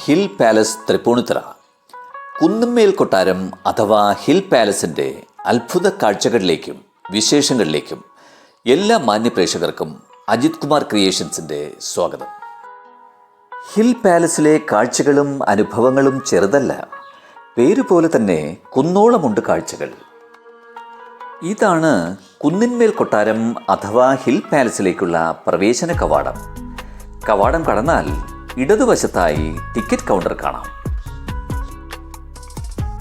Hill palace Tripunithura. Kunnummel കൊട്ടാരം അഥവാ hill പാലസിൻ്റെ അത്ഭുത കാഴ്ചകളിലേക്കും വിശേഷങ്ങളിലേക്കും എല്ലാ മാന്യപ്രേക്ഷകർക്കും അജിത് കുമാർ ക്രിയേഷൻസിൻ്റെ സ്വാഗതം. ഹിൽ പാലസിലെ കാഴ്ചകളും അനുഭവങ്ങളും ചെറുതല്ല. പേരുപോലെ തന്നെ കുന്നോളമുണ്ട് കാഴ്ചകൾ. ഇതാണ് കുന്നിന്മേൽ കൊട്ടാരം അഥവാ ഹിൽ പാലസിലേക്കുള്ള പ്രവേശന കവാടം. കവാടം കടന്നാൽ ഇടതുവശത്തായി ടിക്കറ്റ് കൗണ്ടർ കാണാം.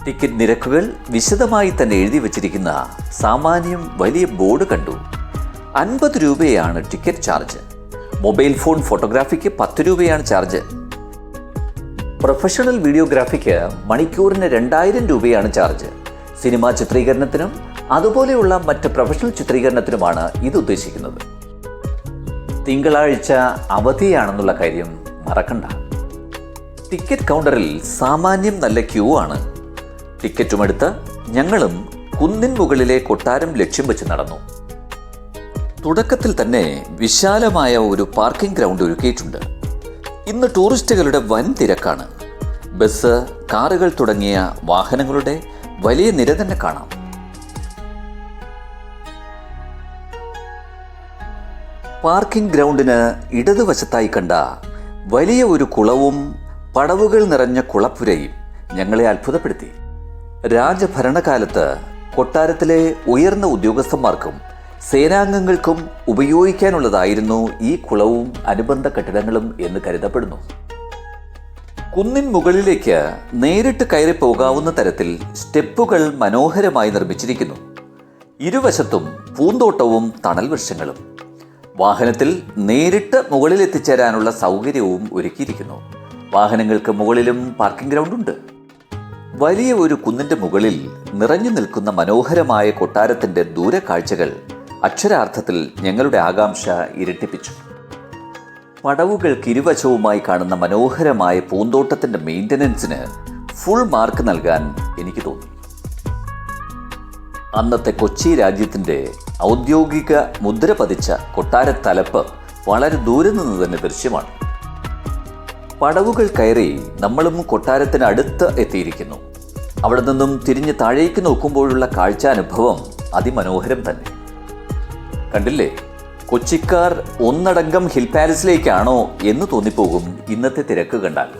ടിക്കറ്റ് നിരക്കുകൾ വിശദമായി തന്നെ എഴുതി വച്ചിരിക്കുന്ന സാമാന്യം വലിയ ബോർഡ് കണ്ടു. 50 രൂപയാണ് ടിക്കറ്റ് ചാർജ്. മൊബൈൽ ഫോൺ ഫോട്ടോഗ്രാഫിക്ക് 10 രൂപയാണ് ചാർജ്. പ്രൊഫഷണൽ വീഡിയോഗ്രാഫിക്ക് മണിക്കൂറിന് 2000 രൂപയാണ് ചാർജ്. സിനിമാ ചിത്രീകരണത്തിനും അതുപോലെയുള്ള മറ്റ് പ്രൊഫഷണൽ ചിത്രീകരണത്തിനുമാണ് ഇത് ഉദ്ദേശിക്കുന്നത്. തിങ്കളാഴ്ച അവധിയാണെന്നുള്ള കാര്യം മറക്കണ്ട. ടിക്കറ്റ് കൗണ്ടറിൽ സാമാന്യം നല്ല ക്യൂ ആണ്. ടിക്കറ്റുമെടുത്ത് ഞങ്ങളും കുന്നിൻ മുകളിലെ കൊട്ടാരം ലക്ഷ്യം വെച്ച് നടന്നു. തുടക്കത്തിൽ തന്നെ വിശാലമായ ഒരു പാർക്കിംഗ് ഗ്രൗണ്ട് ഒരുക്കിയിട്ടുണ്ട്. ഇന്ന് ടൂറിസ്റ്റുകളുടെ വൻ തിരക്കാണ്. ബസ്, കാറുകൾ തുടങ്ങിയ വാഹനങ്ങളുടെ വലിയ നിര തന്നെ കാണാം. പാർക്കിംഗ് ഗ്രൗണ്ടിന് ഇടതുവശത്തായി കണ്ട വലിയ ഒരു കുളവും പടവുകൾ നിറഞ്ഞ കുളപ്പുരയും ഞങ്ങളെ അത്ഭുതപ്പെടുത്തി. രാജഭരണകാലത്ത് കൊട്ടാരത്തിലെ ഉയർന്ന ഉദ്യോഗസ്ഥന്മാർക്കും സേനാംഗങ്ങൾക്കും ഉപയോഗിക്കാനുള്ളതായിരുന്നു ഈ കുളവും അനുബന്ധ കെട്ടിടങ്ങളും എന്ന് കരുതപ്പെടുന്നു. കുന്നിൻ മുകളിലേക്ക് നേരിട്ട് കയറി പോകാവുന്ന തരത്തിൽ സ്റ്റെപ്പുകൾ മനോഹരമായി നിർമ്മിച്ചിരിക്കുന്നു. ഇരുവശത്തും പൂന്തോട്ടവും തണൽ വൃക്ഷങ്ങളും. വാഹനത്തിൽ നേരിട്ട് മുകളിൽ എത്തിച്ചേരാനുള്ള സൗകര്യവും ഒരുക്കിയിരിക്കുന്നു. വാഹനങ്ങൾക്ക് മുകളിലും പാർക്കിംഗ് ഗ്രൗണ്ടുണ്ട്. വലിയ ഒരു കുന്നിൻ്റെ മുകളിൽ നിറഞ്ഞു നിൽക്കുന്ന മനോഹരമായ കൊട്ടാരത്തിൻ്റെ ദൂരക്കാഴ്ചകൾ അക്ഷരാർത്ഥത്തിൽ ഞങ്ങളുടെ ആകാംക്ഷ ഇരട്ടിപ്പിച്ചു. പടവുകൾക്ക് ഇരുവശവുമായി കാണുന്ന മനോഹരമായ പൂന്തോട്ടത്തിൻ്റെ മെയിൻ്റനൻസിന് ഫുൾ മാർക്ക് നൽകാൻ എനിക്ക് തോന്നി. അന്നത്തെ കൊച്ചി രാജ്യത്തിൻ്റെ ഔദ്യോഗിക മുദ്ര പതിച്ച കൊട്ടാരത്തലപ്പ് വളരെ ദൂരെ നിന്ന് തന്നെ ദൃശ്യമാണ്. പടവുകൾ കയറി നമ്മളും കൊട്ടാരത്തിന് അടുത്ത് എത്തിയിരിക്കുന്നു. അവിടെ നിന്നും തിരിഞ്ഞ് താഴേക്ക് നോക്കുമ്പോഴുള്ള കാഴ്ചാനുഭവം അതിമനോഹരം തന്നെ. കണ്ടില്ലേ, കൊച്ചിക്കാർ ഒന്നടങ്കം ഹിൽ പാലസിലേക്കാണോ എന്ന് തോന്നിപ്പോകും ഇന്നത്തെ തിരക്ക് കണ്ടാൽ.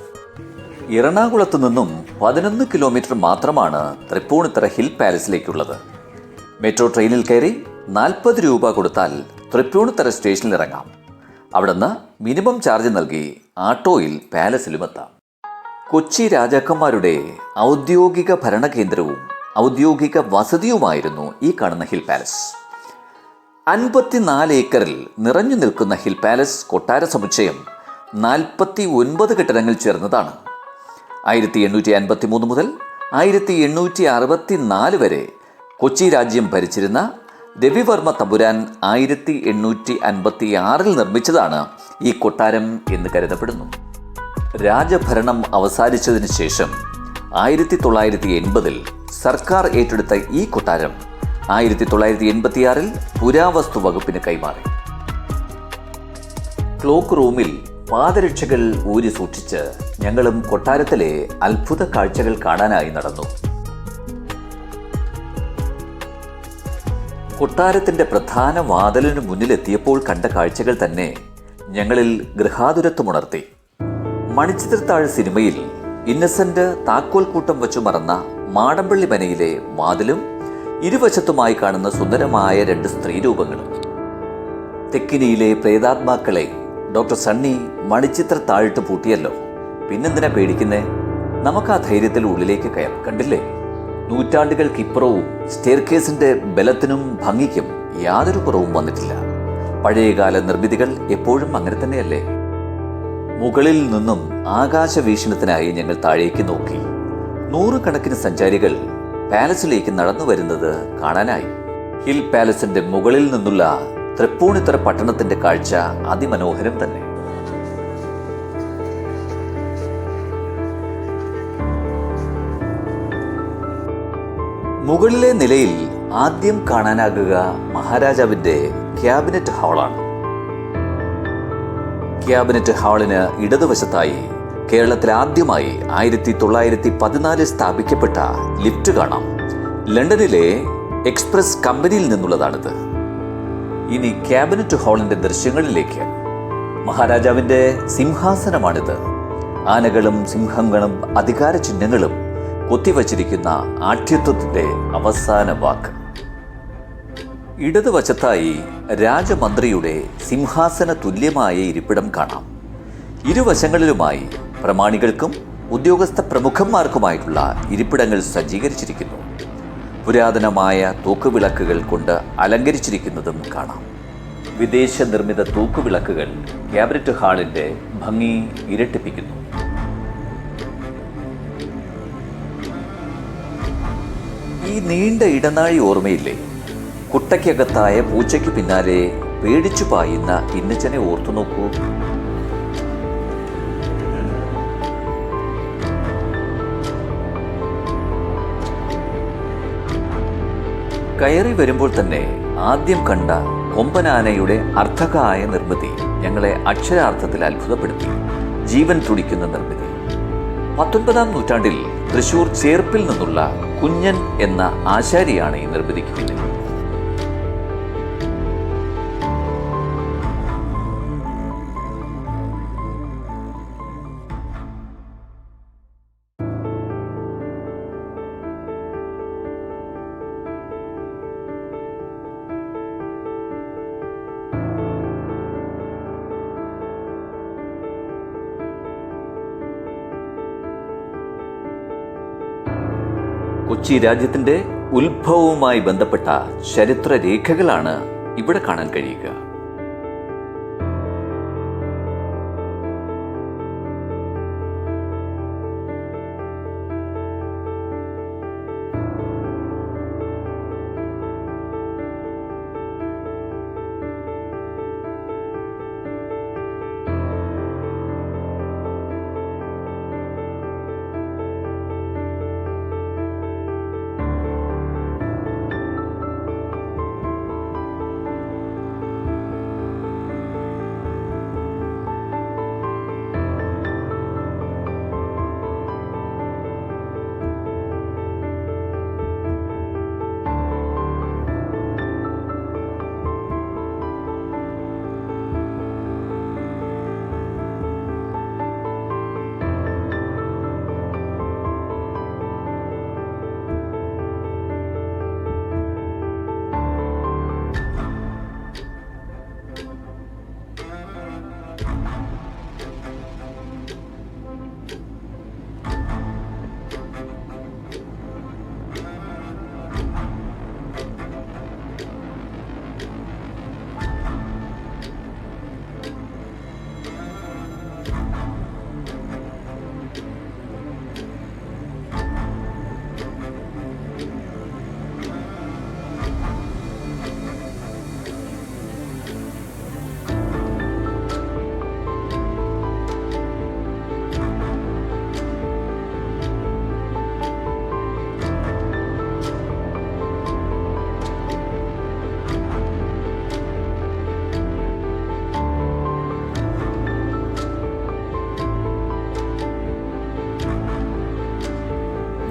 എറണാകുളത്തു നിന്നും 11 കിലോമീറ്റർ മാത്രമാണ് തൃപ്പൂണിത്തുറ ഹിൽ പാലസിലേക്കുള്ളത്. മെട്രോ ട്രെയിനിൽ കയറി 40 രൂപ കൊടുത്താൽ തൃപ്പൂണിത്തുറ സ്റ്റേഷനിൽ ഇറങ്ങാം. അവിടുന്ന് മിനിമം ചാർജ് നൽകി ആട്ടോയിൽ പാലസിലുമെത്താം. കൊച്ചി രാജാക്കന്മാരുടെ ഔദ്യോഗിക ഭരണകേന്ദ്രവും ഔദ്യോഗിക വസതിയുമായിരുന്നു ഈ കാണുന്ന ഹിൽ പാലസ്. 54 ഏക്കറിൽ നിറഞ്ഞു നിൽക്കുന്ന ഹിൽ പാലസ് കൊട്ടാര സമുച്ചയം 49 കെട്ടിടങ്ങൾ ചേർന്നതാണ്. 1853 മുതൽ 1864 വരെ കൊച്ചി രാജ്യം ഭരിച്ചിരുന്ന രവിവർമ്മ തമ്പുരാൻ 1856 നിർമ്മിച്ചതാണ് ഈ കൊട്ടാരം എന്ന് കരുതപ്പെടുന്നു. രാജഭരണം അവസാനിച്ചതിന് ശേഷം 1980 സർക്കാർ ഏറ്റെടുത്ത ഈ കൊട്ടാരം 1986 പുരാവസ്തു വകുപ്പിന് കൈമാറി. ക്ലോക്ക് റൂമിൽ പാദരക്ഷകൾ ഊരി സൂക്ഷിച്ച് ഞങ്ങളും കൊട്ടാരത്തിലെ അത്ഭുത കാഴ്ചകൾ കാണാനായി നടന്നു. കൊട്ടാരത്തിൻ്റെ പ്രധാന വാതിലിന് മുന്നിലെത്തിയപ്പോൾ കണ്ട കാഴ്ചകൾ തന്നെ ഞങ്ങളിൽ ഗൃഹാതുരത്വമുണർത്തി. മണിച്ചിത്രത്താഴ് സിനിമയിൽ ഇന്നസെന്റ് താക്കോൽ കൂട്ടം വെച്ചു മറന്ന മാടമ്പള്ളി മനയിലെ വാതിലും ഇരുവശത്തുമായി കാണുന്ന സുന്ദരമായ 2 സ്ത്രീരൂപങ്ങളും. തെക്കിനിയിലെ പ്രേതാത്മാക്കളെ ഡോക്ടർ സണ്ണി മണിച്ചിത്രത്താഴിട്ട് പൂട്ടിയല്ലോ, പിന്നെന്തിനാ പേടിക്കുന്നേ? നമുക്ക് ആ ധൈര്യത്തിൽ ഉള്ളിലേക്ക് കയറാം. കണ്ടില്ലേ, നൂറ്റാണ്ടുകൾക്കിപ്പുറവും സ്റ്റെയർകേസിൻ്റെ ബലത്തിനും ഭംഗിക്കും യാതൊരു കുറവും വന്നിട്ടില്ല. പഴയകാല നിർമ്മിതികൾ എപ്പോഴും അങ്ങനെ തന്നെയല്ലേ. മുകളിൽ നിന്നും ആകാശ വീക്ഷണത്തിനായി ഞങ്ങൾ താഴേക്ക് നോക്കി. 100 കണക്കിന് സഞ്ചാരികൾ പാലസിലേക്ക് നടന്നു വരുന്നത് കാണാനായി. ഹിൽ പാലസിന്റെ മുകളിൽ നിന്നുള്ള തൃപ്പൂണിത്തുറ പട്ടണത്തിന്റെ കാഴ്ച അതിമനോഹരം തന്നെ. മുകളിലെ നിലയിൽ ആദ്യം കാണാനാകുക മഹാരാജാവിന്റെ ക്യാബിനറ്റ് ഹാളാണ്. ക്യാബിനറ്റ് ഹാളിന് ഇടതുവശത്തായി കേരളത്തിൽ ആദ്യമായി 1914 സ്ഥാപിക്കപ്പെട്ട ലിഫ്റ്റ് കാണാം. ലണ്ടനിലെ എക്സ്പ്രസ് കമ്പനിയിൽ നിന്നുള്ളതാണിത്. ഇനി ക്യാബിനറ്റ് ഹാളിന്റെ ദൃശ്യങ്ങളിലേക്ക്. മഹാരാജാവിന്റെ സിംഹാസനമാണിത്. ആനകളും സിംഹങ്ങളും അധികാര ചിഹ്നങ്ങളും കൊത്തിവച്ചിരിക്കുന്ന ആഠ്യത്വത്തിന്റെ അവസാന വാക്ക്. ഇടതുവശത്തായി രാജമന്ത്രിയുടെ സിംഹാസന തുല്യമായ ഇരിപ്പിടം കാണാം. ഇരുവശങ്ങളിലുമായി പ്രമാണികൾക്കും ഉദ്യോഗസ്ഥ പ്രമുഖന്മാർക്കുമായിട്ടുള്ള ഇരിപ്പിടങ്ങൾ സജ്ജീകരിച്ചിരിക്കുന്നു. പുരാതനമായ തൂക്കുവിളക്കുകൾ കൊണ്ട് അലങ്കരിച്ചിരിക്കുന്നതും കാണാം. വിദേശ നിർമ്മിത തൂക്കുവിളക്കുകൾ ക്യാബിനറ്റ് ഹാളിന്റെ ഭംഗി ഇരട്ടിപ്പിക്കുന്നു. ഈ നീണ്ട ഇടനാഴി ഓർമ്മയില്ലേ? കുട്ടയ്ക്കകത്തായ പൂച്ചയ്ക്ക് പിന്നാലെ പേടിച്ചു പായുന്ന ഇന്നച്ചനെ ഓർത്തു നോക്കൂ. കയറി വരുമ്പോൾ തന്നെ ആദ്യം കണ്ട കൊമ്പനാനയുടെ അർത്ഥകായ നിർമ്മിതി ഞങ്ങളെ അക്ഷരാർത്ഥത്തിൽ അത്ഭുതപ്പെടുത്തി. ജീവൻ തുടിക്കുന്ന നിർമ്മിതി. 19-ാം നൂറ്റാണ്ടിൽ തൃശൂർ ചേർപ്പിൽ നിന്നുള്ള കുഞ്ഞൻ എന്ന ആശാരിയാണ് ഈ നിർമ്മിതിക്ക് പിന്നിൽ. കൊച്ചി രാജ്യത്തിന്റെ ഉത്ഭവവുമായി ബന്ധപ്പെട്ട ചരിത്രരേഖകളാണ് ഇവിടെ കാണാൻ കഴിയുക.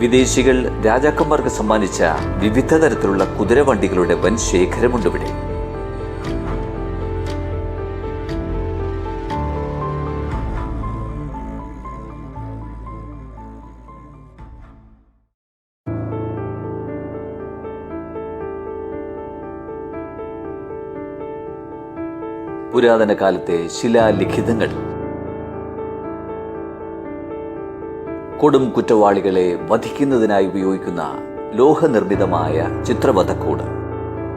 വിദേശികൾ രാജാക്കന്മാർക്ക് സമ്മാനിച്ച വിവിധ തരത്തിലുള്ള കുതിരവണ്ടികളുടെ വൻ ശേഖരമുണ്ട് ഇവിടെ. പുരാതന കാലത്തെ ശിലാലിഖിതങ്ങൾ. കൊടും കുറ്റവാളികളെ വധിക്കുന്നതിനായി ഉപയോഗിക്കുന്ന ലോഹനിർമ്മിതമായ ചിത്രവധക്കൂട്.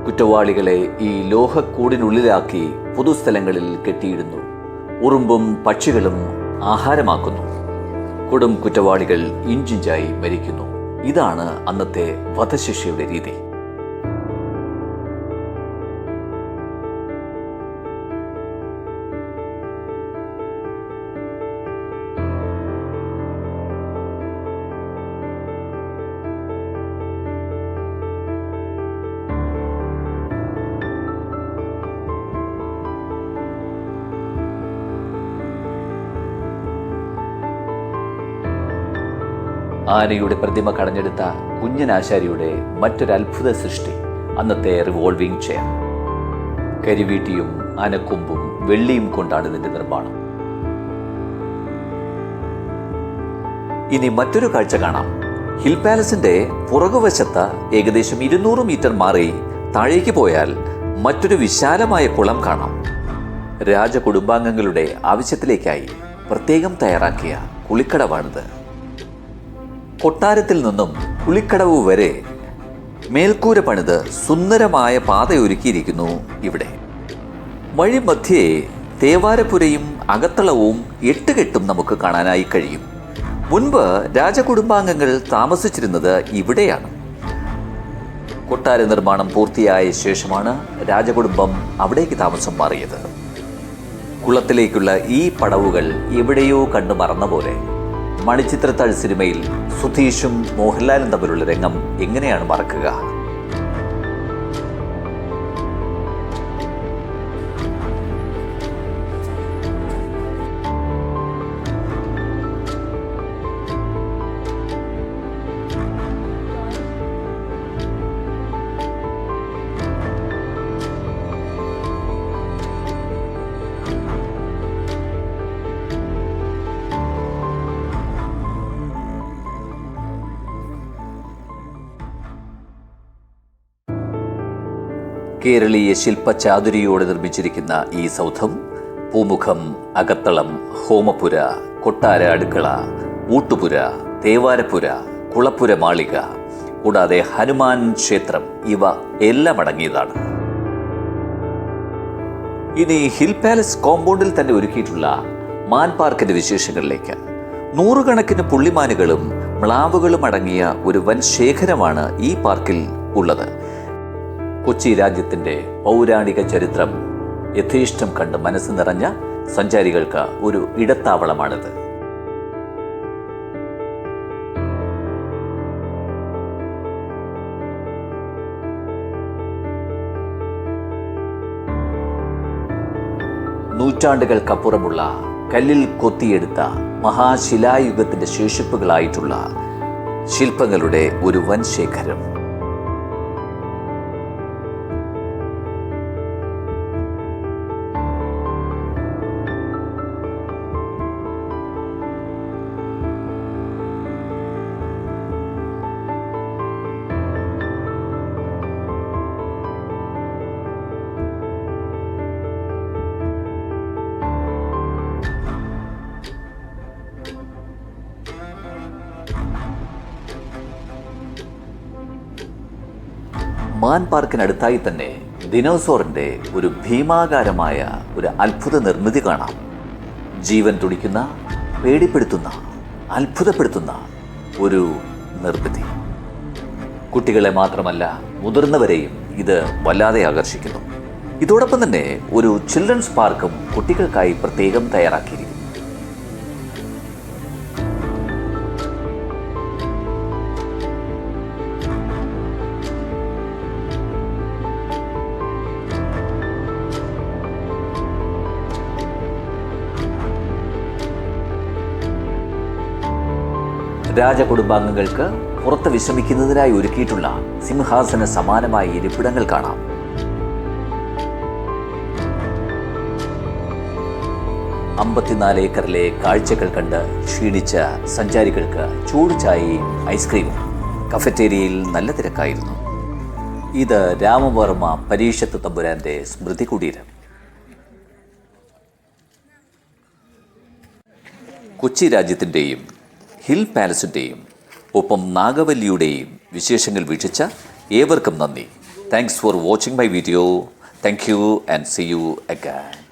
കുറ്റവാളികളെ ഈ ലോഹക്കൂടിനുള്ളിലാക്കി പൊതുസ്ഥലങ്ങളിൽ കെട്ടിയിടുന്നു. ഉറുമ്പും പക്ഷികളും ആഹാരമാക്കുന്നു. കൊടും കുറ്റവാളികൾ ഇഞ്ചിഞ്ചായി മരിക്കുന്നു. ഇതാണ് അന്നത്തെ വധശിക്ഷയുടെ രീതി. ആനയുടെ പ്രതിമ കടഞ്ഞെടുത്ത കുഞ്ഞനാശാരിയുടെ മറ്റൊരു അത്ഭുത സൃഷ്ടി അന്നത്തെ റിവോൾവിംഗ് ചെയർ. കരിവീട്ടിയും ആനക്കൊമ്പും വെള്ളിയും കൊണ്ടാണ് ഇതിന്റെ നിർമ്മാണം. ഇനി മറ്റൊരു കാഴ്ച കാണാം. ഹിൽ പാലസിന്റെ പുറകുവശത്ത് ഏകദേശം 200 മീറ്റർ മാറി താഴേക്ക് പോയാൽ മറ്റൊരു വിശാലമായ കുളം കാണാം. രാജകുടുംബാംഗങ്ങളുടെ ആവശ്യത്തിലേക്കായി പ്രത്യേകം തയ്യാറാക്കിയ കുളിക്കടവാണിത്. കൊട്ടാരത്തിൽ നിന്നും കുളിക്കടവ് വരെ മേൽക്കൂര പണിത് സുന്ദരമായ പാതയൊരുക്കിയിരിക്കുന്നു ഇവിടെ. വഴി മധ്യേ തേവാരപ്പുരയും അകത്തളവും 8 കെട്ടും നമുക്ക് കാണാനായി കഴിയും. മുൻപ് രാജകുടുംബാംഗങ്ങൾ താമസിച്ചിരുന്നത് ഇവിടെയാണ്. കൊട്ടാര നിർമ്മാണം പൂർത്തിയായ ശേഷമാണ് രാജകുടുംബം അവിടേക്ക് താമസം മാറിയത്. കുളത്തിലേക്കുള്ള ഈ പടവുകൾ എവിടെയോ കണ്ടു മറന്ന പോലെ മണിച്ചിത്രത്താഴ് സിനിമയിൽ സുധീഷും മോഹൻലാലും തമ്മിലുള്ള രംഗം എങ്ങനെയാണ് മറക്കുക? കേരളീയ ശില്പചാതുരിയോടെ നിർമ്മിച്ചിരിക്കുന്ന ഈ സൗധം പൂമുഖം, അകത്തളം, ഹോമപുര, കൊട്ടാര അടുക്കള, ഊട്ടുപുര, തേവാരപ്പുര, കുളപ്പുര മാളിക, കൂടാതെ ഹനുമാൻ ക്ഷേത്രം ഇവ എല്ലാം അടങ്ങിയതാണ്. ഇനി ഹിൽ പാലസ് കോമ്പൗണ്ടിൽ തന്നെ ഒരുക്കിയിട്ടുള്ള മാൻ പാർക്കിന്റെ വിശേഷങ്ങളിലേക്ക്. 100 കണക്കിന് പുള്ളിമാനുകളും മ്ലാവുകളും അടങ്ങിയ ഒരു വൻ ശേഖരമാണ് ഈ പാർക്കിൽ ഉള്ളത്. കൊച്ചി രാജ്യത്തിൻ്റെ പൗരാണിക ചരിത്രം യഥേഷ്ടം കണ്ട് മനസ്സ് നിറഞ്ഞ സഞ്ചാരികൾക്ക് ഒരു ഇടത്താവളമാണിത്. നൂറ്റാണ്ടുകൾക്കപ്പുറമുള്ള കല്ലിൽ കൊത്തിയെടുത്ത മഹാശിലായുഗത്തിന്റെ ശേഷിപ്പുകളായിട്ടുള്ള ശില്പങ്ങളുടെ ഒരു വൻ ശേഖരം. മാൻ പാർക്കിനടുത്തായി തന്നെ ദിനോസോറിന്റെ ഒരു ഭീമാകാരമായ ഒരു അത്ഭുത നിർമ്മിതി കാണാം. ജീവൻ തുടിക്കുന്ന, പേടിപ്പെടുത്തുന്ന, അത്ഭുതപ്പെടുത്തുന്ന ഒരു നിർമ്മിതി. കുട്ടികളെ മാത്രമല്ല മുതിർന്നവരെയും ഇത് വല്ലാതെ ആകർഷിക്കുന്നു. ഇതോടൊപ്പം തന്നെ ഒരു ചിൽഡ്രൻസ് പാർക്കും കുട്ടികൾക്കായി പ്രത്യേകം തയ്യാറാക്കിയിരിക്കുന്നു. രാജകുടുംബാംഗങ്ങൾക്ക് പുറത്ത് വിശ്രമിക്കുന്നതിനായി ഒരുക്കിയിട്ടുള്ള സിംഹാസന സമാനമായ ഇരിപ്പിടങ്ങൾ കാണാം. അമ്പത്തിനാല് ഏക്കറിലെ കാഴ്ചകൾ കണ്ട് ക്ഷീണിച്ച സഞ്ചാരികൾക്ക് ചൂട് ചായയും ഐസ്ക്രീമും കഫറ്റേരിയയിൽ നല്ല തിരക്കായിരുന്നു. ഇത് രാമവർമ്മ പരീക്ഷത്ത് തമ്പുരാന്റെ സ്മൃതി കുടീരം. കൊച്ചി രാജ്യത്തിൻ്റെയും ഹിൽ പാലസിൻ്റെയും ഒപ്പം നാഗവല്ലിയുടെയും വിശേഷങ്ങൾ വീക്ഷിച്ച ഏവർക്കും നന്ദി. Thanks for watching my video. Thank you and see you again.